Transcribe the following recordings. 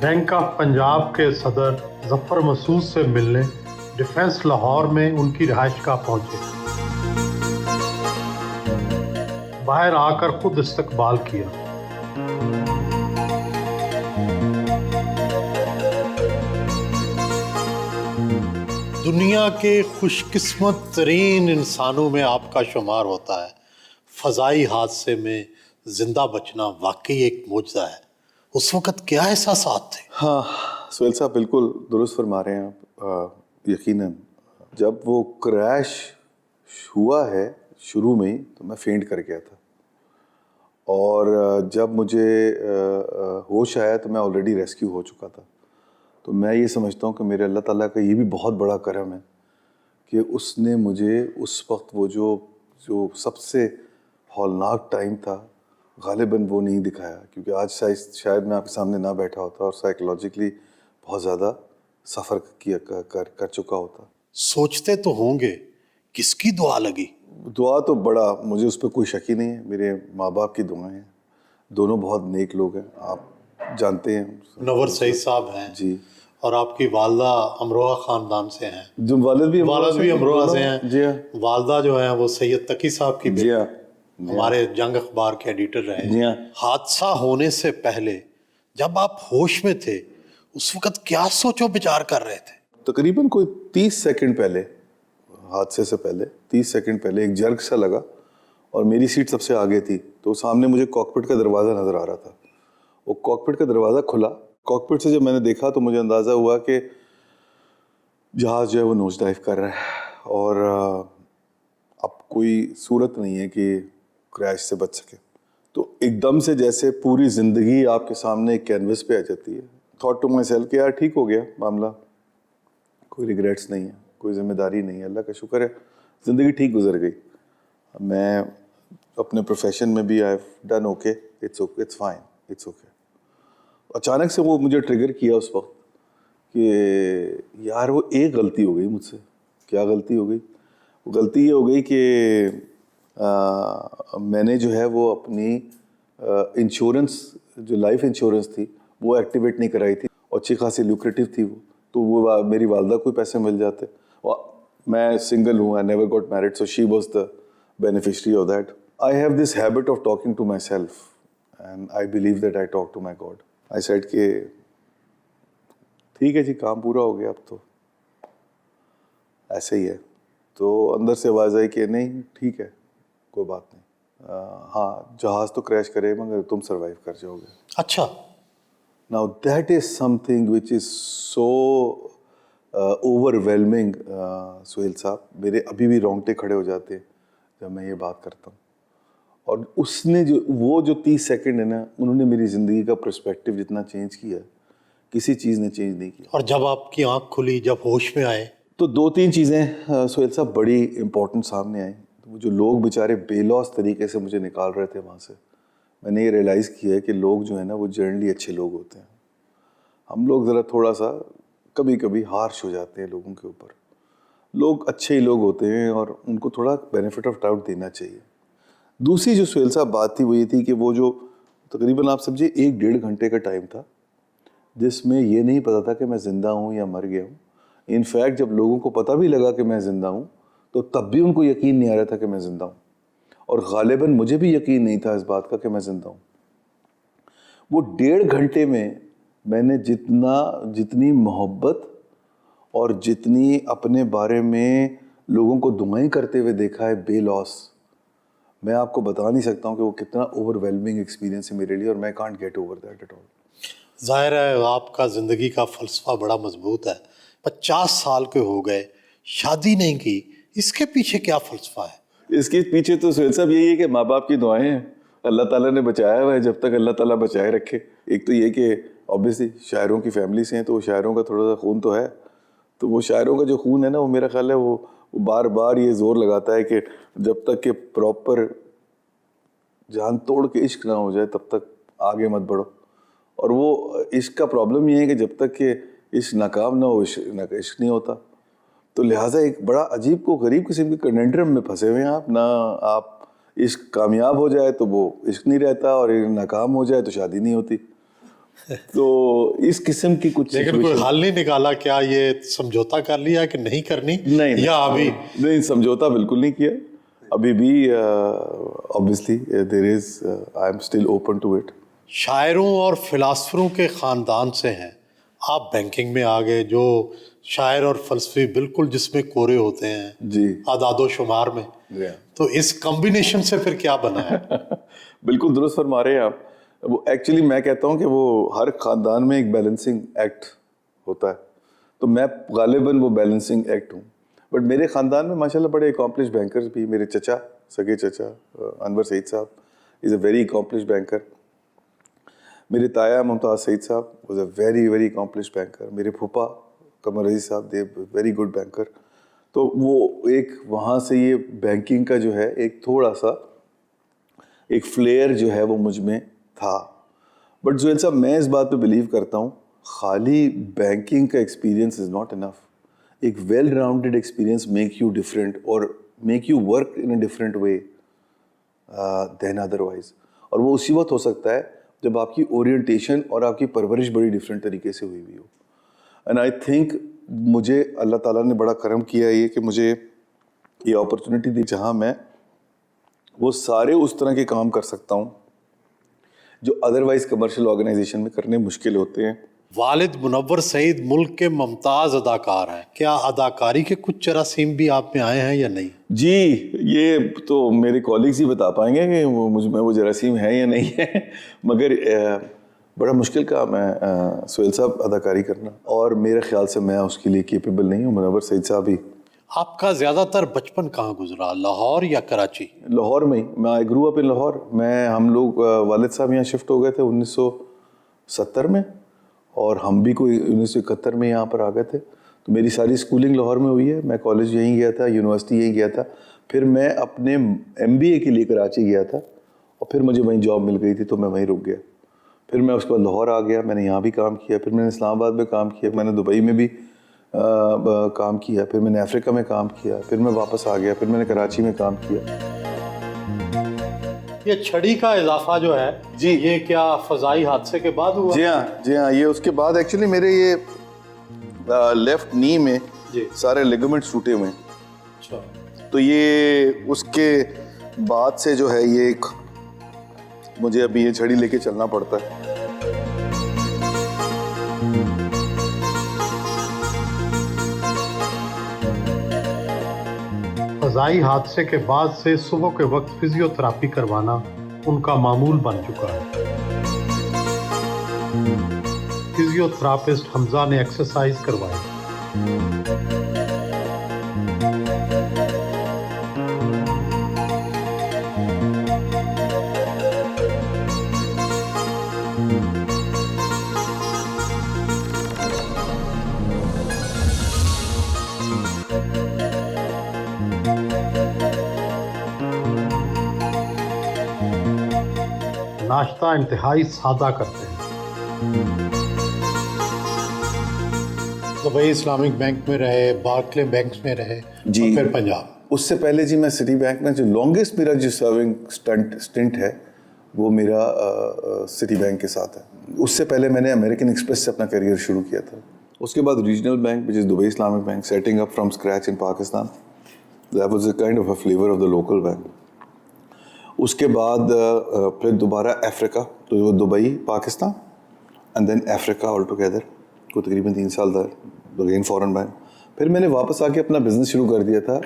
Bank of Punjab के सदर जफर मसूद से मिलने डिफेंस लाहौर में उनकी रिहाइशगाह पहुंचे। बाहर आकर खुद इस्तकबाल किया। दुनिया के खुशकिस्मत तरीन इंसानों में आपका शुमार होता है। फजाई हादसे में जिंदा बचना वाकई एक मौजज़ा है। उस वक़्त क्या एहसासात थे? हाँ सुहेल साहब, बिल्कुल दुरुस्त फरमा रहे हैं आप। यकीनन जब वो क्रैश हुआ है शुरू में ही, तो मैं फेंट कर गया था। और जब मुझे होश आया तो मैं ऑलरेडी रेस्क्यू हो चुका था। तो मैं ये समझता हूँ कि मेरे अल्लाह ताला का ये भी बहुत बड़ा करम है कि उसने मुझे उस वक्त वो जो सबसे हौलनाक टाइम था, गालिबन वो नहीं दिखाया। क्योंकि आज शायद मैं आपके सामने ना बैठा होता और साइकोलॉजिकली बहुत ज़्यादा सफ़र कर चुका होता। सोचते तो होंगे किसकी दुआ लगी? दुआ तो बड़ा, मुझे उस पर कोई शक ही नहीं है। मेरे माँ बाप की दुआएं हैं। दोनों बहुत नेक लोग हैं, आप जानते हैं। नवर सईद साहब हैं जी, और आपकी वालदा अमरोहा ख़ानदान से हैं। जो वालिद भी अमरोहा से हैं। जी हाँ। वालदा जो है वो सैयद तकी साहब की जी हाँ। हमारे जंग अखबार के एडिटर रहे। जी हाँ। हादसा होने से पहले जब आप होश में थे, उस वक्त क्या सोचो विचार कर रहे थे? तकरीबन कोई 30 सेकंड पहले, हादसे से पहले 30 सेकंड पहले एक जर्क सा लगा और मेरी सीट सबसे आगे थी। तो सामने मुझे कॉकपिट का दरवाज़ा नज़र आ रहा था। वो कॉकपिट का दरवाज़ा खुला। कॉकपिट से जब मैंने देखा तो मुझे अंदाज़ा हुआ कि जहाज़ जो है वो नोज डाइव कर रहा है और अब कोई सूरत नहीं है कि क्रैश से बच सके। तो एकदम से जैसे पूरी ज़िंदगी आपके सामने एक कैनवस पे आ जाती है। थॉट टू माई सेल्फ कि यार ठीक हो गया मामला, कोई रिग्रेट्स नहीं है, कोई जिम्मेदारी नहीं है, अल्लाह का शुक्र है, ज़िंदगी ठीक गुजर गई। मैं अपने प्रोफेशन में भी I have done okay, it's fine, it's okay. अचानक से वो मुझे ट्रिगर किया उस वक्त कि यार वो एक गलती हो गई मुझसे। क्या गलती हो गई? वो गलती ये हो गई कि मैंने जो है वो अपनी इंश्योरेंस, जो लाइफ इंश्योरेंस थी वो एक्टिवेट नहीं कराई थी और अच्छी खासी ल्यूक्रेटिव थी वो। तो वो मेरी वालदा को पैसे मिल जाते और मैं सिंगल हूँ, I never got married, so she was the beneficiary of that. I have this habit of talking to myself and I believe that I talk to my God. I said कि ठीक है जी, काम पूरा हो गया, अब तो ऐसे ही है। तो अंदर से आवाज़ आई कि नहीं ठीक है, कोई बात नहीं, हाँ जहाज़ तो क्रैश करे मगर तुम सरवाइव कर जाओगे। अच्छा। Now that is something which is so overwhelming Suhail साहब, मेरे अभी भी रोंगटे खड़े हो जाते हैं जब मैं ये बात करता हूँ। और उसने जो 30 सेकंड है ना, उन्होंने मेरी ज़िंदगी का पर्सपेक्टिव जितना चेंज किया, किसी चीज़ ने चेंज नहीं किया। और जब आपकी आंख खुली, जब होश में आए, तो 2-3 चीज़ें सुहेल साहब बड़ी इंपॉर्टेंट सामने आई। तो जो लोग बेचारे बेलौस तरीके से मुझे निकाल रहे थे वहाँ से, मैंने ये रियलाइज़ किया है कि लोग जो है ना वो जनरली अच्छे लोग होते हैं। हम लोग ज़रा थोड़ा सा कभी कभी हार्श हो जाते हैं लोगों के ऊपर। लोग अच्छे ही लोग होते हैं और उनको थोड़ा बेनिफिट ऑफ डाउट देना चाहिए। दूसरी जो सुहेल साहब बात थी वो ये थी कि वो जो तकरीबन आप समझिए 1-1.5 घंटे का टाइम था जिसमें ये नहीं पता था कि मैं ज़िंदा हूँ या मर गया हूँ। इनफैक्ट जब लोगों को पता भी लगा कि मैं ज़िंदा हूँ तो तब भी उनको यकीन नहीं आ रहा था कि मैं ज़िंदा हूँ और गालिबन मुझे भी यकीन नहीं था इस बात का कि मैं ज़िंदा हूँ। वो 1.5 घंटे में मैंने जितनी मोहब्बत और जितनी अपने बारे में लोगों को दुआएं करते हुए देखा है बेलौस, मैं आपको बता नहीं सकता हूँ कि वो कितना ओवरवेलमिंग एक्सपीरियंस है मेरे लिए और मैं can't get over that at all. जाहिर है आपका ज़िंदगी का फ़लसफ़ा बड़ा मजबूत है। 50 साल के हो गए, शादी नहीं की, इसके पीछे क्या फ़लसफ़ा है? इसके पीछे तो सुहेल साहब यही है कि माँ बाप की दुआएं हैं। अल्लाह ताला ने बचाया हुआ है, जब तक अल्लाह ताला बचाए रखे। एक तो ये कि ऑब्वियसली शायरों की फैमिली से हैं तो शायरों का थोड़ा सा खून तो है। तो वो शायरों का जो खून है ना, वो मेरा ख्याल है वो बार बार ये जोर लगाता है कि जब तक कि प्रॉपर जान तोड़ के इश्क ना हो जाए तब तक आगे मत बढ़ो। और वो इश्क का प्रॉब्लम ये है कि जब तक कि इश्क नाकाम ना हो, इश्क नहीं होता। तो लिहाजा एक बड़ा अजीब को गरीब किस्म के कंडेंड्रम में फंसे हुए हैं आप ना। आप इश्क कामयाब हो जाए तो वो इश्क नहीं रहता और नाकाम हो जाए तो शादी नहीं होती। तो इस किस्म की कुछ लेकिन कोई situation- हल नहीं निकाला क्या, ये समझौता कर लिया कि नहीं करनी, नहीं या अभी नहीं, समझौता बिल्कुल नहीं किया अभी भी। Obviously there is, I am still open to it. शायरों और फिलासफरों के ख़ानदान से हैं, आप बैंकिंग में आ गए, जो शायर और फलसफी बिल्कुल जिसमें कोरे होते हैं जी आदादो शुमार में, तो इस कॉम्बिनेशन से फिर क्या बना है? बिल्कुल दुरुस्त फरमा रहे हैं आप। वो एक्चुअली मैं कहता हूँ कि वो हर खानदान में एक बैलेंसिंग एक्ट होता है, तो मैं गालिबन वो बैलेंसिंग एक्ट हूँ। बट मेरे ख़ानदान में माशाल्लाह बड़े अकॉम्प्लिश बैंकर्स भी, मेरे चचा, सगे चचा अनवर सईद साहब is a very accomplish banker. मेरे ताया मुमताज़ सईद साहब was a very very accomplish banker. मेरे फूफा कमर अजीज साहब दे वेरी गुड बैंकर। तो वो एक वहाँ से ये बैंकिंग का जो है एक थोड़ा सा एक फ्लेयर जो है वो मुझ में था। बट जुएल साहब, मैं इस बात पे बिलीव करता हूँ, खाली बैंकिंग का एक्सपीरियंस इज़ नॉट इनफ। एक well rounded experience make you different और make you work in a different way than otherwise. और वो उसी वक्त हो सकता है जब आपकी ओरिएंटेशन और आपकी परवरिश बड़ी डिफरेंट तरीके से हुई हुई हो। एंड आई थिंक मुझे अल्लाह ताला ने बड़ा करम किया ये कि मुझे ये अपॉर्चुनिटी दी जहाँ मैं वो सारे उस तरह के काम कर सकता हूँ जो अदरवाइज कमर्शियल ऑर्गेनाइजेशन में करने मुश्किल होते हैं। वालिद मुनव्वर सईद मुल्क के मुमताज़ अदाकार हैं, क्या अदाकारी के कुछ जरासीम भी आप में आए हैं या नहीं? जी, ये तो मेरे कॉलीग्स ही बता पाएंगे कि वो मुझ में वो जरासीम है या नहीं है। मगर बड़ा मुश्किल काम है सुहेल साहब अदाकारी करना, और मेरे ख्याल से मैं उसके लिए केपेबल नहीं हूँ। मुनव्वर सईद साहब ही। आपका ज़्यादातर बचपन कहाँ गुजरा, लाहौर या कराची? लाहौर में ही। मैं आई ग्रू अप इन लाहौर। हम लोग वालिद साहब यहाँ शिफ्ट हो गए थे 1970 में, और हम भी कोई 1971 में यहाँ पर आ गए थे। तो मेरी सारी स्कूलिंग लाहौर में हुई है। मैं कॉलेज यहीं गया था, यूनिवर्सिटी यहीं गया था। फिर मैं अपने MBA के लिए कराची गया था, और फिर मुझे वहीं जॉब मिल गई थी तो मैं वहीं रुक गया। फिर मैं उसके बाद लाहौर आ गया, मैंने यहाँ भी काम किया, फिर मैंने इस्लामाबाद में काम किया, मैंने दुबई में भी काम किया, फिर मैंने अफ्रीका में काम किया, फिर मैं वापस आ गया, फिर मैंने कराची में काम किया। ये छड़ी का इजाफा जो है जी, ये क्या फजाई हादसे के बाद हुआ? जी हाँ, ये उसके बाद एक्चुअली मेरे ये लेफ्ट नी में जी। सारे लिगामेंट्स टूटे हुए हैं। अच्छा, तो ये उसके बाद से जो है ये एक मुझे अभी ये छड़ी लेके चलना पड़ता है। फजाई हादसे के बाद से सुबह के वक्त फिजियोथेरापी करवाना उनका मामूल बन चुका है। फिजियोथेरापिस्ट हमजा ने एक्सरसाइज करवाई। नाश्ता इंतहाई सादा करते हैं। दुबई इस्लामिक बैंक में रहे, बार्कले बैंक में रहे, जी। और फिर पंजाब। उससे पहले जी मैं सिटी बैंक में जो लॉन्गेस्ट मेरा जो सर्विंग स्टिंट है वो मेरा सिटी बैंक के साथ है। उससे पहले मैंने अमेरिकन एक्सप्रेस से अपना करियर शुरू किया था। उसके बाद regional bank which is Dubai Islamic Bank, setting up from scratch in Pakistan. That was a kind of a flavour of the local bank. उसके बाद फिर दोबारा अफ्रीका, तो वो Dubai, Pakistan and then Africa all together को तकरीबन 3 साल था, अगेन फॉरेन बैंक। फिर मैंने वापस आके अपना बिजनेस शुरू कर दिया था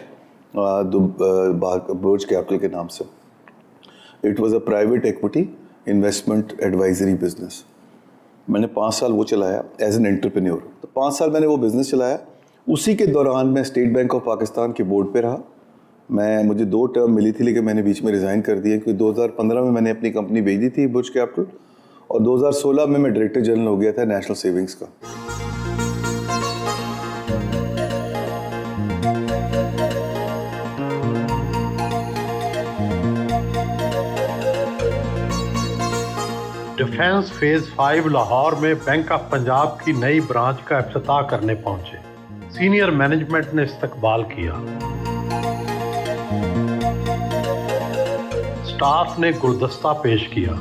बुर्ज कैपिटल के नाम से। It was a private equity investment advisory business. मैंने 5 साल वो चलाया एज एन एंटरप्रेन्योर। तो 5 साल मैंने वो बिज़नेस चलाया। उसी के दौरान मैं स्टेट बैंक ऑफ पाकिस्तान के बोर्ड पे रहा। मुझे 2 टर्म मिली थी, लेकिन मैंने बीच में रिज़ाइन कर दिया क्योंकि 2015 में मैंने अपनी कंपनी बेच दी थी बुर्ज कैपिटल, और 2016 में मैं डायरेक्टर जनरल हो गया था नेशनल सेविंग्स का। डिफेंस फेज 5 लाहौर में बैंक ऑफ पंजाब की नई ब्रांच का इफ्तिताह करने पहुंचे। सीनियर मैनेजमेंट ने इस्तकबाल किया। स्टाफ ने गुलदस्ता पेश किया।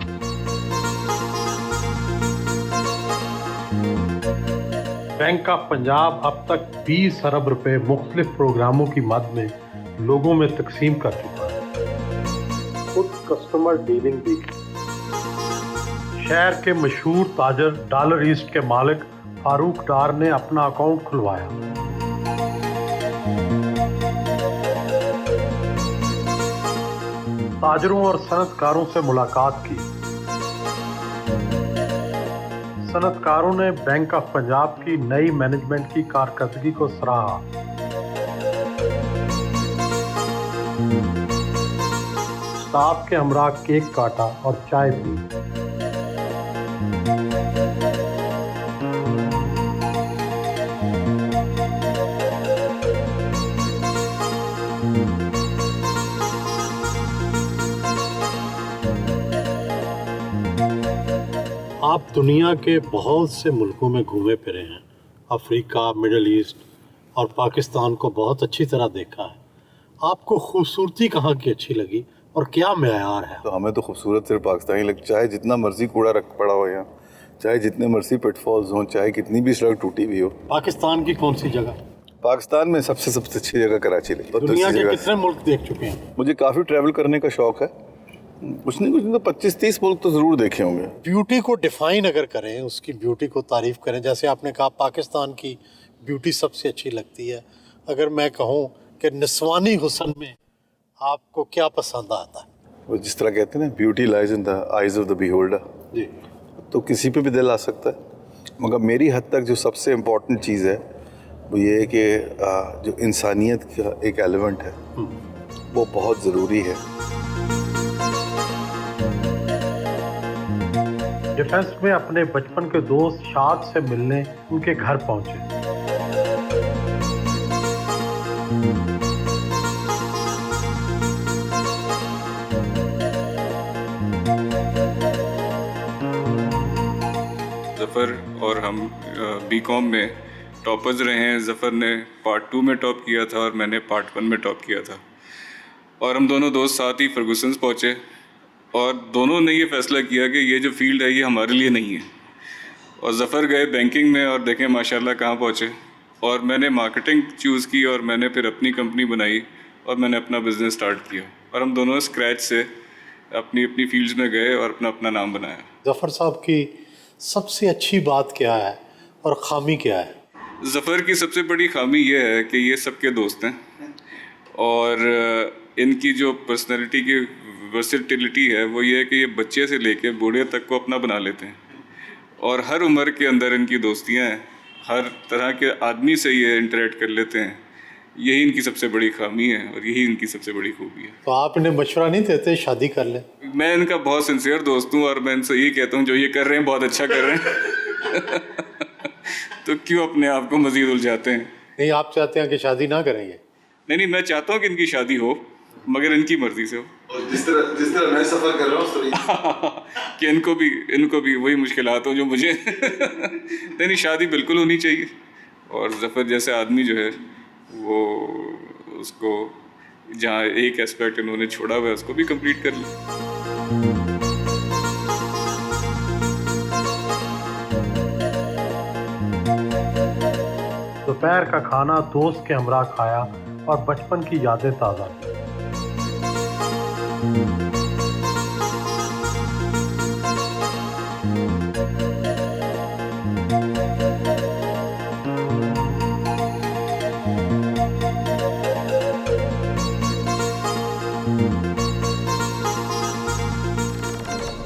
बैंक ऑफ पंजाब अब तक 20 अरब रुपए मुख्तलिफ प्रोग्रामों की मद में लोगों में तकसीम कर चुका है। खुद कस्टमर डीलिंग भी की। शहर के मशहूर ताजर डॉलर ईस्ट के मालिक फारूक डार ने अपना अकाउंट खुलवाया। ताजरों और सनतकारों से मुलाकात की। सनतकारों ने बैंक ऑफ पंजाब की नई मैनेजमेंट की कारकर्दगी को सराहा। स्टाफ के हमरा केक काटा और चाय पी। आप दुनिया के बहुत से मुल्कों में घूमे फिरे हैं। अफ्रीका, मिडल ईस्ट और पाकिस्तान को बहुत अच्छी तरह देखा है। आपको खूबसूरती कहाँ की अच्छी लगी और क्या मेयार है? तो हमें तो खूबसूरत सिर्फ पाकिस्तान ही लगता, चाहे जितना मर्जी कूड़ा रख पड़ा हो यहाँ, चाहे जितने मर्जी पिटफॉल्स हों, चाहे कितनी भी सड़क टूटी भी हो। पाकिस्तान की कौन सी जगह? पाकिस्तान में सबसे अच्छी जगह कराची लगती है। दुनिया के कितने मुल्क देख चुके हैं? मुझे काफ़ी ट्रैवल करने का शौक है। कुछ नहीं तो 25-30 मुल्क तो ज़रूर देखे होंगे। ब्यूटी को डिफाइन अगर करें, उसकी ब्यूटी को तारीफ करें, जैसे आपने कहा पाकिस्तान की ब्यूटी सबसे अच्छी लगती है, अगर मैं कहूँ कि निस्वानी हुस्न में आपको क्या पसंद आता है? वो जिस तरह कहते हैं ना, beauty lies in the eyes of the beholder, जी, तो किसी पे भी दिल आ सकता है। मगर मेरी हद तक जो सबसे इम्पोर्टेंट चीज़ है वो ये है कि जो इंसानियत का एक एलिमेंट है वो बहुत ज़रूरी है। डिफेंस में अपने बचपन के दोस्त शाद से मिलने उनके घर पहुंचे। ज़फ़र और हम बीकॉम में टॉपर्स रहे हैं। ज़फ़र ने पार्ट 2 में टॉप किया था और मैंने पार्ट 1 में टॉप किया था, और हम दोनों दोस्त साथ ही फर्गूसन्स पहुँचे और दोनों ने ये फ़ैसला किया कि ये जो फील्ड है ये हमारे लिए नहीं है। और ज़फ़र गए बैंकिंग में और देखें माशाल्लाह कहाँ पहुँचे, और मैंने मार्केटिंग चूज़ की और मैंने फिर अपनी कंपनी बनाई और मैंने अपना बिज़नेस स्टार्ट किया, और हम दोनों स्क्रैच से अपनी अपनी फील्ड्स में गए और अपना अपना नाम बनाया। ज़फ़र साहब की सबसे अच्छी बात क्या है और ख़ामी क्या है? ज़फ़र की सबसे बड़ी ख़ामी ये है कि ये सबके दोस्त हैं, और इनकी जो पर्सनैलिटी की वर्सेटिलिटी है वो ये है कि ये बच्चे से लेके बूढ़े तक को अपना बना लेते हैं, और हर उम्र के अंदर इनकी दोस्तियां हैं, हर तरह के आदमी से ये इंटरेक्ट कर लेते हैं। यही इनकी सबसे बड़ी खामी है और यही इनकी सबसे बड़ी खूबी है। तो आप इन्हें मशवरा नहीं देते शादी कर लें? मैं इनका बहुत सिंसियर दोस्त हूँ और मैं इनसे यही कहता हूँ जो ये कर रहे हैं बहुत अच्छा कर रहे हैं तो क्यों अपने आप को मज़ीद उलझाते हैं? नहीं, आप चाहते हैं कि शादी ना करेंगे? नहीं, मैं चाहता हूँ कि इनकी शादी हो, मगर इनकी मर्जी से हो। और जिस तरह मैं सफ़र कर रहा हूँ कि इनको भी वही मुश्किलात हो जो मुझे नहीं, शादी बिल्कुल होनी चाहिए, और ज़फ़र जैसे आदमी जो है वो उसको जहाँ एक एस्पेक्ट इन्होंने छोड़ा हुआ है उसको भी कंप्लीट कर ले। दोपहर का खाना दोस्त के हमरा खाया और बचपन की यादें ताज़ा की।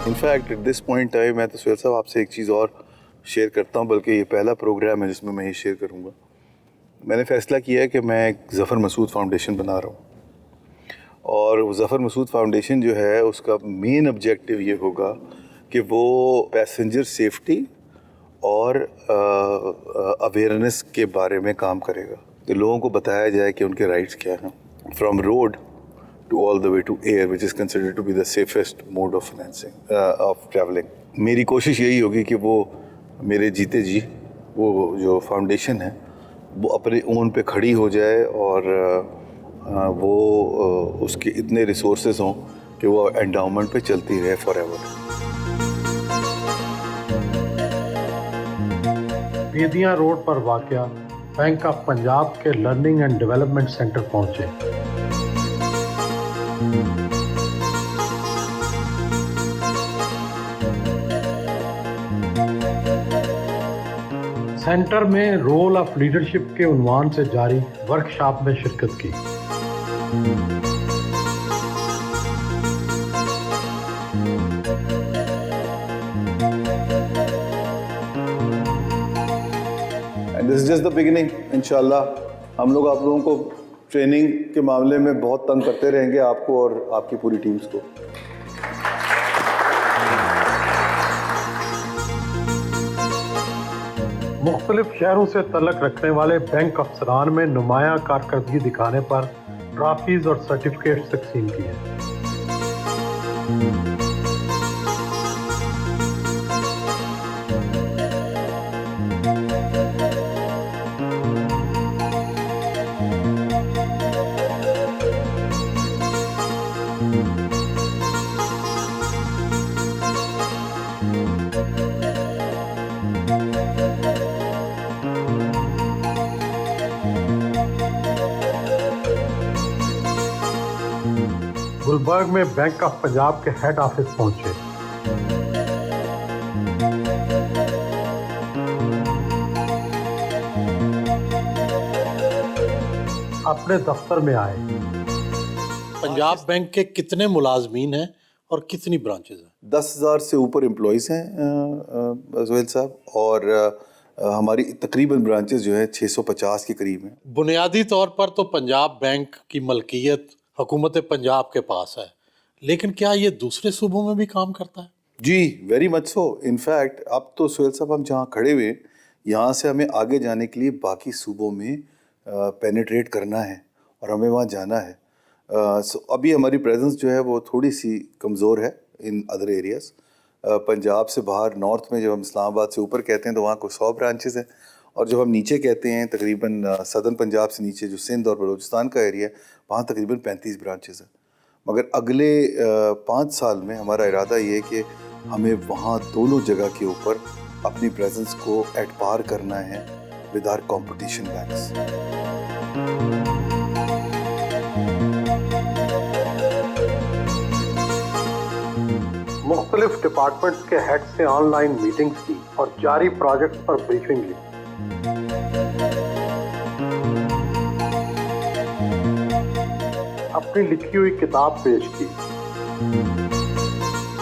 In fact at this point time मैं तो सुहेल साहब आपसे एक चीज़ और शेयर करता हूँ, बल्कि ये पहला प्रोग्राम है जिसमें मैं ये शेयर करूँगा। मैंने फ़ैसला किया है कि मैं एक ज़फ़र मसूद फाउंडेशन बना रहा हूँ, और ज़फ़र मसूद फाउंडेशन जो है उसका मेन ऑब्जेक्टिव ये होगा कि वो पैसेंजर सेफ्टी और अवेयरनेस के बारे में काम करेगा, तो लोगों को बताया जाए कि उनके राइट्स क्या हैं, from road to all the way to air, which is considered to be the safest mode of of traveling. मेरी कोशिश यही होगी कि वो मेरे जीते जी वो जो फाउंडेशन है वो अपने ओन पे खड़ी हो जाए, और वो उसके इतने रिसोर्सेज हों कि वो एंडाउमेंट पे चलती रहे फॉरएवर। बेदियां रोड पर वाक़या बैंक ऑफ पंजाब के लर्निंग एंड डेवलपमेंट सेंटर पहुंचे। सेंटर में रोल ऑफ लीडरशिप के उन्वान से जारी वर्कशॉप में शिरकत की। This is just the beginning. इंशाल्लाह हम लोग आप लोगों को ट्रेनिंग के मामले में बहुत तंग करते रहेंगे, आपको और आपकी पूरी टीम्स को। मुख्तलिफ शहरों से तल्लुक़ रखने वाले बैंक अफसरान में नुमायां कारकर्दगी दिखाने पर ट्रॉफीज और सर्टिफिकेट तकसीम किए। गुलबर्ग में बैंक ऑफ पंजाब के हेड ऑफिस पहुंचे। अपने दफ्तर में आए। पंजाब बैंक के कितने मुलाजमीन हैं और कितनी ब्रांचेज हैं? 10,000 से ऊपर एम्प्लॉयज़ हैं ज़ोहैल साहब, और हमारी तकरीबन ब्रांचेस जो है 650 के करीब हैं। बुनियादी तौर पर तो पंजाब बैंक की मलकियत हुकूमत पंजाब के पास है, लेकिन क्या ये दूसरे सूबों में भी काम करता है? जी, वेरी मच सो। इनफैक्ट अब तो सोहेल साहब हम जहाँ खड़े हुए, यहाँ से हमें आगे जाने के लिए बाकी सूबों में पेनिट्रेट करना है और हमें वहाँ जाना है। सो अभी हमारी प्रेजेंस जो है वो थोड़ी सी कमज़ोर है इन अदर एरियाज़। पंजाब से बाहर नॉर्थ में जब हम इस्लामाबाद से ऊपर कहते हैं तो वहाँ को 100 ब्रांचेस हैं, और जब हम नीचे कहते हैं तकरीबन सदर्न पंजाब से नीचे जो सिंध और बलूचिस्तान का एरिया है, वहाँ तकरीबन 35 ब्रांचेस हैं। मगर अगले 5 साल में हमारा इरादा ये है कि हमें वहाँ दोनों जगह के ऊपर अपनी प्रेजेंस को एट पार करना है विद आवर कॉम्पिटिशन बैंक्स। मुख्तलिफ डिपार्टमेंट्स के हेड से ऑनलाइन मीटिंग्स की और जारी प्रोजेक्ट्स पर ब्रीफिंग ली। अपनी लिखी हुई किताब पेश की।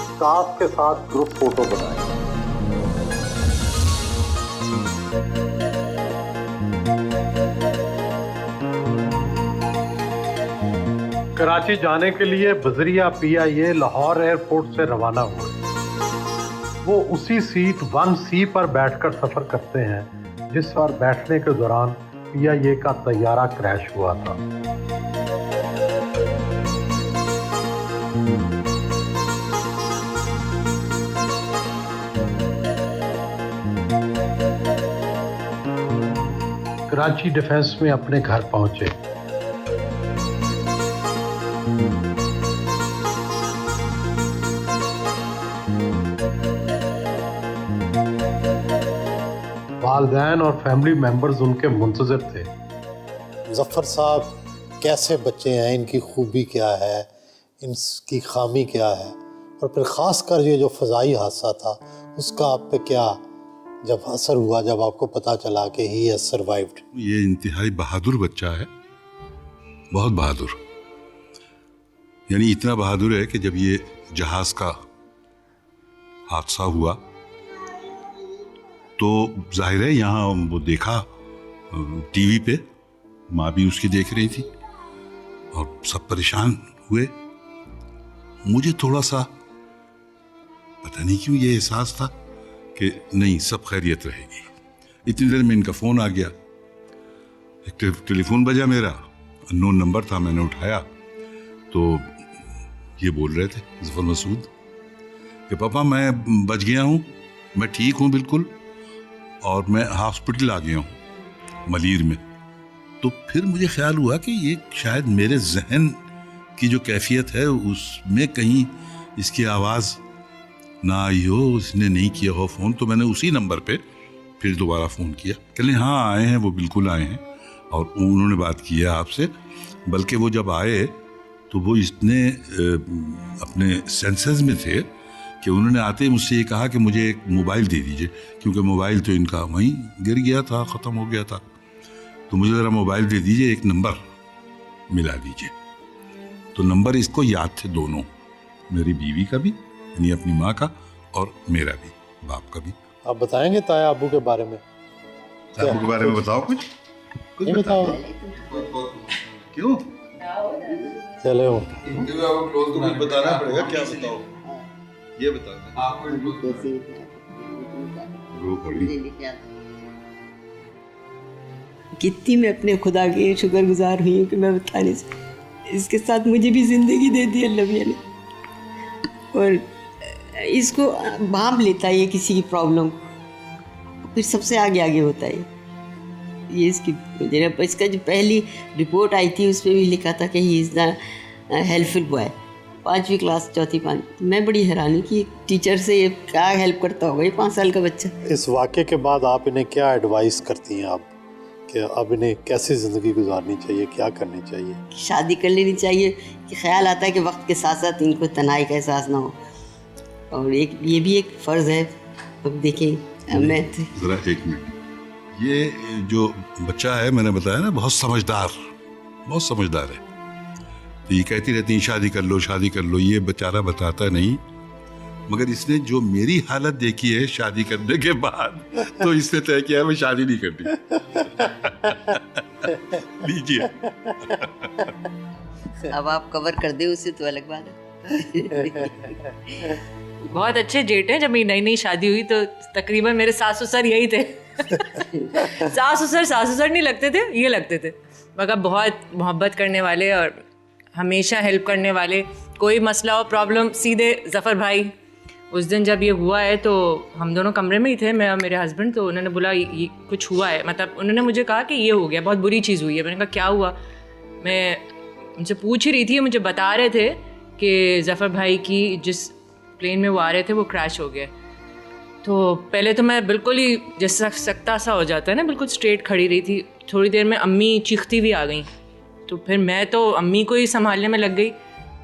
स्टाफ के साथ ग्रुप फोटो बनाए। कराची जाने के लिए बजरिया PIA लाहौर एयरपोर्ट से रवाना हुए। वो उसी सीट 1C पर बैठकर सफर करते हैं जिस पर बैठने के दौरान PIA का तैयारा क्रैश हुआ था। कराची डिफेंस में अपने घर पहुंचे। वालिदैन और फैमिली मेंबर्स उनके मुंतज़िर थे। जफ़र साहब कैसे बच्चे हैं, इनकी खूबी क्या है, इनकी खामी क्या है, और फिर ख़ास कर ये जो फ़ज़ाई हादसा था उसका आप पे क्या जब असर हुआ, जब आपको पता चला कि ही हैज़ सर्वाइव्ड? ये इंतहाई बहादुर बच्चा है, बहुत बहादुर। यानी इतना बहादुर है कि जब ये जहाज़ का हादसा हुआ तो जाहिर है यहाँ वो देखा टीवी पे, माँ भी उसकी देख रही थी और सब परेशान हुए। मुझे थोड़ा सा पता नहीं क्यों ये एहसास था कि नहीं, सब खैरियत रहेगी। इतनी देर में इनका फ़ोन आ गया। एक टेलीफोन बजा मेरा, अननोन नंबर था, मैंने उठाया तो ये बोल रहे थे ज़फ़र मसूद कि पापा मैं बच गया हूँ, मैं ठीक हूँ बिल्कुल, और मैं हॉस्पिटल आ गया हूँ मलीर में। तो फिर मुझे ख्याल हुआ कि ये शायद मेरे जहन की जो कैफियत है उसमें कहीं इसकी आवाज़ ना आई हो, इसने नहीं किया हो फ़ोन। तो मैंने उसी नंबर पे फिर दोबारा फ़ोन किया, कहले हाँ आए हैं, वो बिल्कुल आए हैं और उन्होंने बात की है आपसे। बल्कि वो जब आए तो वो इतने अपने सेंसेस में थे कि उन्होंने आते ही मुझसे ये कहा कि मुझे एक मोबाइल दे दीजिए, क्योंकि मोबाइल तो इनका वहीं गिर गया था, ख़त्म हो गया था। तो मुझे ज़रा मोबाइल दे दीजिए, एक नंबर मिला दीजिए। तो नंबर इसको याद थे दोनों, मेरी बीवी का भी यानी अपनी माँ का, और मेरा भी, बाप का भी। आप बताएंगे ताया अबू के बारे में? आपके बारे में बताओ कुछ नहीं बताओ क्यों? चले हो बताना पड़ेगा, क्या बताओ ये बता रो पड़ी। कितनी मैं अपने खुदा की शुक्रगुजार हुई हूँ कि मैं बता नहीं सकती। इसके साथ मुझे भी ज़िंदगी दे दी अल्लाह मियां ने, और इसको भांप लेता है ये किसी की प्रॉब्लम, फिर सबसे आगे आगे होता है ये इसकी वजह। इसका जो पहली रिपोर्ट आई थी उस पर भी लिखा था कि he is the helpful boy, 5वीं क्लास, 4th-5। मैं बड़ी हैरान हूँ कि टीचर से ये क्या हेल्प करता होगा ये 5 साल का बच्चा। इस वाक़े के बाद आप इन्हें क्या एडवाइस करती हैं आप कि अब इन्हें कैसी ज़िंदगी गुजारनी चाहिए, क्या करनी चाहिए? शादी कर लेनी चाहिए कि ख्याल आता है कि वक्त के साथ साथ इनको तनाई का एहसास ना हो, और एक ये भी एक फ़र्ज़ है। अब देखें मैं ज़रा एक मिनट, ये जो बच्चा है मैंने बताया ना बहुत समझदार है। तो ये कहती रहती है शादी कर लो शादी कर लो, ये बेचारा बताता नहीं, मगर इसने जो मेरी हालत देखी है शादी करने के बाद तो इसने तय किया मैं शादी नहीं करनी। लीजिए। अब आप कवर कर दे उसे तो अलग बात है। बहुत अच्छे जेठ हैं। जब मेरी नई नई शादी हुई तो तकरीबन मेरे सास ससुर यही थे। सास ससुर नहीं लगते थे, ये लगते थे, मगर बहुत मोहब्बत करने वाले और हमेशा हेल्प करने वाले। कोई मसला हो प्रॉब्लम सीधे ज़फ़र भाई। उस दिन जब ये हुआ है तो हम दोनों कमरे में ही थे, मैं और मेरे हस्बैंड। तो उन्होंने बोला ये कुछ हुआ है, मतलब उन्होंने मुझे कहा कि ये हो गया, बहुत बुरी चीज़ हुई है। मैंने कहा क्या हुआ? मैं उनसे पूछ ही रही थी, मुझे बता रहे थे कि ज़फ़र भाई की जिस प्लेन में वो आ रहे थे वो क्रैश हो गया। तो पहले तो मैं बिल्कुल ही जैसा सकता सा हो जाता है ना, बिल्कुल स्ट्रेट खड़ी रही थी। थोड़ी देर में अम्मी चीखती भी आ गई, तो फिर मैं तो अम्मी को ही संभालने में लग गई।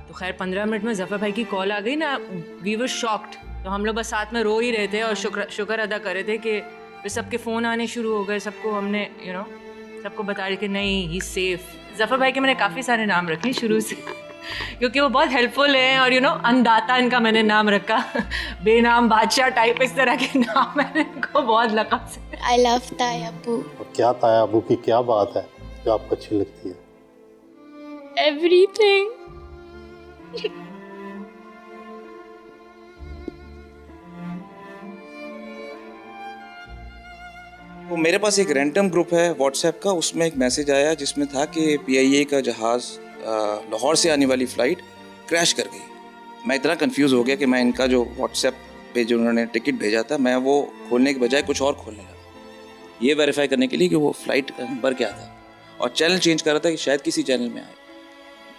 तो खैर 15 मिनट में ज़फ़र भाई की कॉल आ गई ना, वी वर शॉक्ड। तो हम लोग बस साथ में रो ही रहे थे और शुक्र अदा कर रहे थे कि फिर सबके फ़ोन आने शुरू हो गए। सबको हमने सबको बता रहे कि नहीं ही सेफ़। ज़फ़र भाई के मैंने काफ़ी सारे नाम रखे शुरू से क्योंकि वो बहुत हेल्पफुल हैं, और अनदाता इनका मैंने नाम रखा। बेनाम बादशाह टाइप इस तरह के नाम मैंने इनको बहुत लक़ब से। आई लव ताया अबू। और क्या ताया अबू की क्या बात है जो आपको अच्छी लगती है? एवरीथिंग। तो मेरे पास एक रैंडम ग्रुप है व्हाट्सएप का, उसमें एक मैसेज आया जिसमें था कि PIA का जहाज़ लाहौर से आने वाली फ़्लाइट क्रैश कर गई। मैं इतना कंफ्यूज हो गया कि मैं इनका जो व्हाट्सएप पे जो उन्होंने टिकट भेजा था मैं वो खोलने के बजाय कुछ और खोलने लगा, ये वेरीफाई करने के लिए कि वो फ़्लाइट का नंबर क्या था, और चैनल चेंज कर रहा था कि शायद किसी चैनल में आए।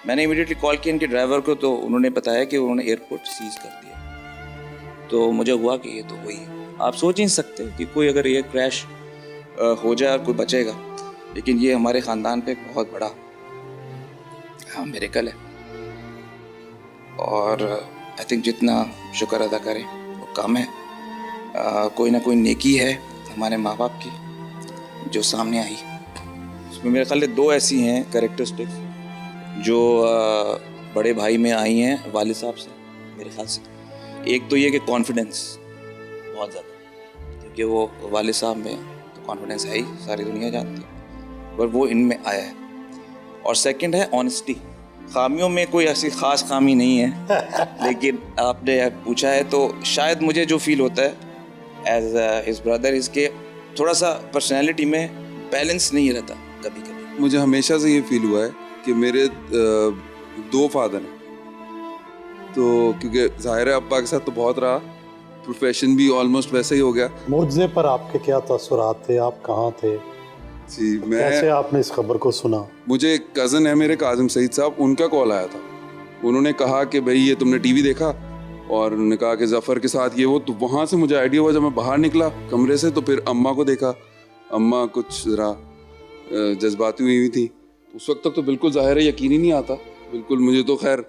मैंने इमीडिएटली कॉल किया इनके ड्राइवर को, तो उन्होंने बताया कि उन्होंने एयरपोर्ट सीज़ कर दिया। तो मुझे हुआ कि ये तो हुई है। आप सोच ही नहीं सकते कि कोई अगर ये क्रैश हो जाए और कोई बचेगा, लेकिन ये हमारे ख़ानदान पे एक बहुत बड़ा मिरेकल है। और आई थिंक जितना शुक्र अदा करें वो कम है। कोई ना कोई नेकी है हमारे माँ बाप की जो सामने आई। उसमें मेरे ख्याल से 2 ऐसी हैं कैरेक्टरिस्टिक्स जो बड़े भाई में आई हैं वालिद साहब से मेरे ख्याल से। एक तो ये कि कॉन्फिडेंस बहुत ज़्यादा, क्योंकि वो वालिद साहब में तो कॉन्फिडेंस है ही, सारी दुनिया जानती है, पर वो इनमें आया है। और सेकंड है ऑनेस्टी। खामियों में कोई ऐसी ख़ास खामी नहीं है लेकिन आपने पूछा है तो शायद मुझे जो फील होता है एज हिज ब्रदर इसके थोड़ा सा पर्सनैलिटी में बैलेंस नहीं रहता कभी कभी। मुझे हमेशा से ये फील हुआ है कि मेरे 2 फादर हैं, तो क्योंकि ज़ाहिर है अब्बा के साथ तो बहुत रहा, प्रोफेशन भी ऑलमोस्ट वैसे ही हो गया। मुझे पर आपके क्या तसुरात थे, आप कहाँ थे जी, कैसे आपने इस खबर को सुना? मुझे एक कज़न है मेरे काजिम सईद साहब, उनका कॉल आया था। उन्होंने कहा कि भाई ये तुमने टीवी देखा? और उन्होंने कहा कि ज़फ़र के साथ ये वो, तो वहाँ से मुझे आइडिया हुआ। जब मैं बाहर निकला कमरे से तो फिर अम्मा को देखा, अम्मा कुछ ज़रा जज्बाती हुई थी। उस वक्त तक तो बिल्कुल ज़ाहिर है यकीन ही नहीं आता, बिल्कुल। मुझे तो खैर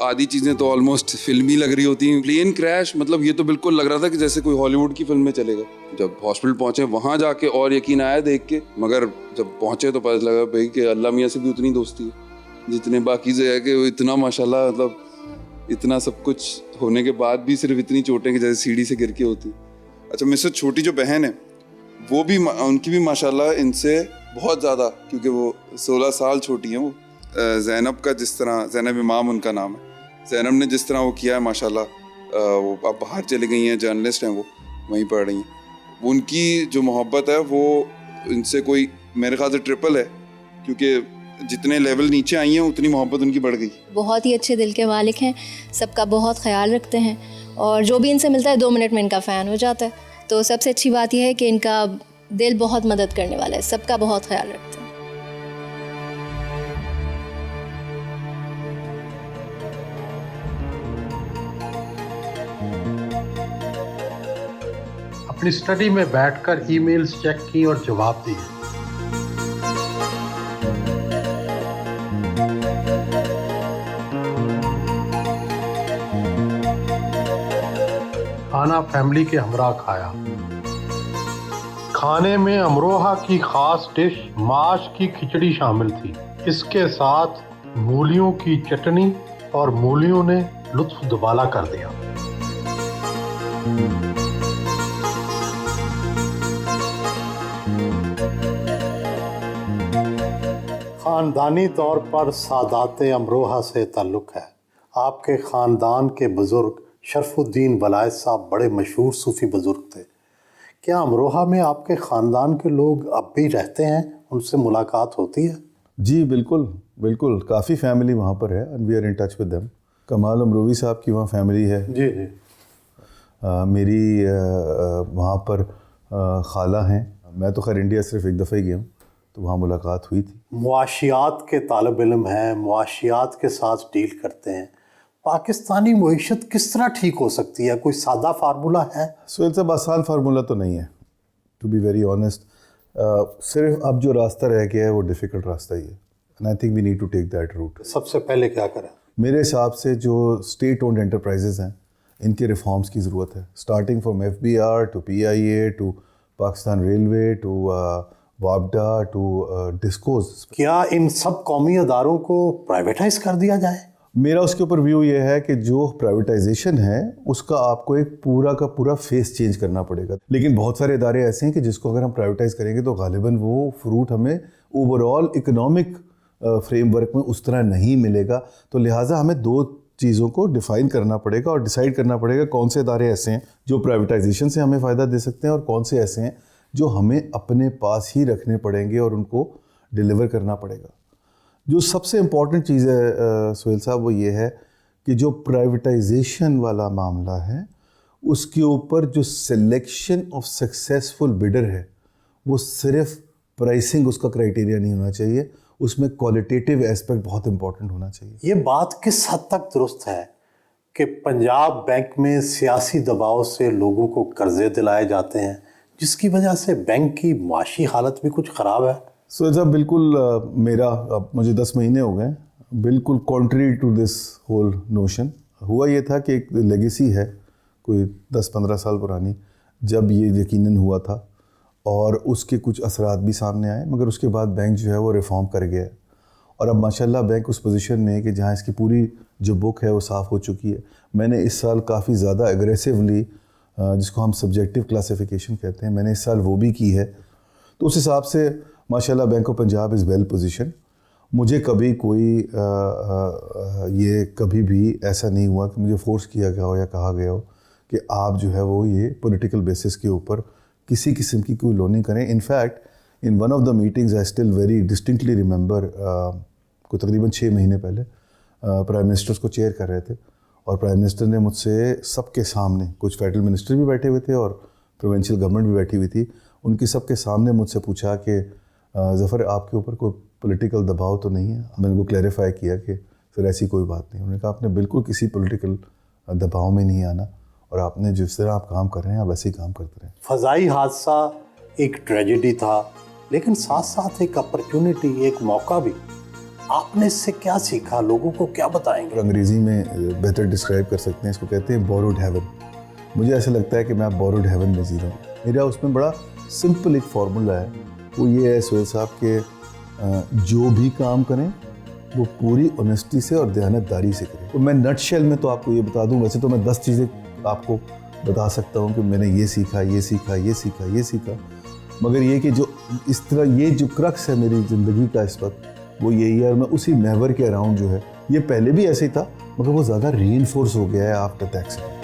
आधी चीज़ें तो ऑलमोस्ट फिल्मी लग रही होती हैं। प्लेन क्रैश, मतलब ये तो बिल्कुल लग रहा था कि जैसे कोई हॉलीवुड की फिल्म में चलेगा। जब हॉस्पिटल पहुँचे वहाँ जाके और यकीन आया देख के, मगर जब पहुँचे तो पता लगा भाई कि अल्लाह मियाँ से भी उतनी दोस्ती है जितने बाकी से है, कि वो इतना माशाल्लाह, मतलब इतना सब कुछ होने के बाद भी सिर्फ इतनी चोटें कि जैसे सीढ़ी से गिर के होती। अच्छा, मुझसे छोटी जो बहन है वो भी, उनकी भी माशाल्लाह इनसे बहुत ज़्यादा, क्योंकि वो 16 साल छोटी हैं वो। ज़ैनब का जिस तरह, ज़ैनब इमाम उनका नाम है, ज़ैनब ने जिस तरह वो किया है माशाल्लाह, वो अब बाहर चली गई हैं, जर्नलिस्ट हैं वो, वहीं पढ़ रही हैं। उनकी जो मोहब्बत है वो इनसे कोई मेरे ख्याल से ट्रिपल है, क्योंकि जितने लेवल नीचे आई हैं उतनी मोहब्बत उनकी बढ़ गई। बहुत ही अच्छे दिल के मालिक हैं, सबका बहुत ख्याल रखते हैं, और जो भी इनसे मिलता है 2 मिनट में इनका फ़ैन हो जाता है। तो सबसे अच्छी बात यह है कि इनका दिल बहुत मदद करने वाला है, सबका बहुत ख्याल रखते हैं। अपनी स्टडी में बैठकर ईमेल्स चेक की और जवाब दिए। खाना फैमिली के हमरा खाया। खाने में अमरोहा की खास डिश माश की खिचड़ी शामिल थी। इसके साथ मूलियों की चटनी, और मूलियों ने लुत्फ दुबाला कर दिया। खानदानी तौर पर सादाते अमरोहा से ताल्लुक़ है। आपके ख़ानदान के बुज़ुर्ग शरफुद्दीन वलायत साहब बड़े मशहूर सूफ़ी बुज़ुर्ग थे। क्या अमरोहा में आपके ख़ानदान के लोग अब भी रहते हैं, उनसे मुलाकात होती है? जी बिल्कुल बिल्कुल, काफ़ी फैमिली वहाँ पर है, and we are in touch with them. Kamal Amrohvi साहब की वहाँ फैमिली है। जी जी। मेरी वहाँ पर खाला हैं। मैं तो खैर इंडिया सिर्फ एक दफ़ा ही गया हूँ, तो वहाँ मुलाकात हुई थी। मुआशियात के तालिब इल्म हैं, मुआशियात के साथ डील करते हैं। पाकिस्तानी मईशत किस तरह ठीक हो सकती है? कोई सादा फार्मूला है? सुहेल साहब, आसान फार्मूला तो नहीं है, टू बी वेरी ऑनेस्ट। सिर्फ अब जो रास्ता रह गया है वो डिफ़िकल्ट रास्ता ही है, and I think we need to take that route. सबसे पहले क्या करें? मेरे हिसाब से जो स्टेट ओन्ड एंटरप्राइजेज़ हैं, इनके रिफॉर्म्स की ज़रूरत है, starting from FBR to PIA to Pakistan railway to वापडा टू डिस्कोज। क्या इन सब कौमी अदारों को प्राइवेटाइज कर दिया जाए? मेरा उसके ऊपर व्यू ये है कि जो प्राइवेटाइजेशन है उसका आपको एक पूरा का पूरा फेस चेंज करना पड़ेगा। लेकिन बहुत सारे इदारे ऐसे हैं कि जिसको अगर हम प्राइवेटाइज करेंगे तो गालिबन वो फ्रूट हमें ओवरऑल इकोनॉमिक फ्रेमवर्क में उस तरह नहीं मिलेगा। तो लिहाजा हमें 2 चीज़ों को डिफ़ाइन करना पड़ेगा और डिसाइड करना पड़ेगा कौन से इदारे ऐसे हैं जो प्राइवेटाइजेशन से हमें फ़ायदा दे सकते हैं और कौन से ऐसे हैं जो हमें अपने पास ही रखने पड़ेंगे और उनको डिलीवर करना पड़ेगा। जो सबसे इम्पॉर्टेंट चीज़ है सुहेल साहब, वो ये है कि जो प्राइवेटाइजेशन वाला मामला है उसके ऊपर जो सिलेक्शन ऑफ सक्सेसफुल बिडर है वो सिर्फ प्राइसिंग उसका क्राइटेरिया नहीं होना चाहिए, उसमें क्वालिटेटिव एस्पेक्ट बहुत इंपॉर्टेंट होना चाहिए। ये बात किस हद तक दुरुस्त है कि पंजाब बैंक में सियासी दबाव से लोगों को कर्जे दिलाए जाते हैं जिसकी वजह से बैंक की माशी हालत भी कुछ ख़राब है? सो साहब बिल्कुल मेरा अब मुझे 10 महीने हो गए, बिल्कुल contrary to this whole notion. हुआ ये था कि एक लेगेसी है कोई 10-15 साल पुरानी, जब ये यकीनन हुआ था और उसके कुछ असरात भी सामने आए, मगर उसके बाद बैंक जो है वो रिफॉर्म कर गया है और अब माशाल्लाह बैंक उस पोजीशन में है कि जहाँ इसकी पूरी जो बुक है वो साफ़ हो चुकी है। मैंने इस साल काफ़ी ज़्यादा एग्रेसिवली, जिसको हम सब्जेक्टिव क्लासिफिकेशन कहते हैं, मैंने इस साल वो भी की है। तो उस हिसाब से माशाल्लाह bank of Punjab is well position. मुझे कभी कोई ये कभी भी ऐसा नहीं हुआ कि मुझे फोर्स किया गया हो या कहा गया हो कि आप जो है वो ये पॉलिटिकल बेसिस के ऊपर किसी किस्म की कोई लोनिंग करें। In fact in one of the meetings I still very distinctly remember, को तकरीबन 6 महीने पहले प्राइम मिनिस्टर्स को चेयर कर रहे थे और प्राइम मिनिस्टर ने मुझसे सबके सामने, कुछ फेडरल मिनिस्टर भी बैठे हुए थे और प्रोविंशियल गवर्नमेंट भी बैठी हुई थी, उनकी सबके सामने मुझसे पूछा कि ज़फ़र आपके ऊपर कोई पॉलिटिकल दबाव तो नहीं है? मैंने उनको क्लैरिफाई किया कि सर ऐसी कोई बात नहीं। उन्होंने कहा आपने बिल्कुल किसी पॉलिटिकल दबाव में नहीं आना, और आपने जिस तरह आप काम कर रहे हैं आप वैसे ही काम करते रहें। फ़ज़ाई हादसा एक ट्रेजेडी था, लेकिन साथ साथ एक अपॉर्चुनिटी, एक मौका भी। आपने इससे क्या सीखा, लोगों को क्या बताएंगे? और अंग्रेज़ी में बेहतर डिस्क्राइब कर सकते हैं, इसको कहते हैं बोरोड हेवन। मुझे ऐसा लगता है कि मैं बोरोड हेवन में जी रहा हूँ। मेरा उसमें बड़ा सिंपल एक फार्मूला है, वो ये है सुहेल साहब के जो भी काम करें वो पूरी ऑनेस्टी से और दयानतदारी से करें। तो मैं नटशेल में तो आपको ये बता दूं, वैसे तो मैं 10 चीज़ें आपको बता सकता हूँ कि मैंने ये सीखा, ये सीखा, ये सीखा, ये सीखा, मगर ये कि जो इस तरह ये जो क्रक्स है मेरी ज़िंदगी का इस वक्त, वो यही है। और मैं उसी महवर के अराउंड जो है, ये पहले भी ऐसे ही था मगर वो ज़्यादा रीइंफोर्स हो गया है आफ्टर द एक्सीडेंट।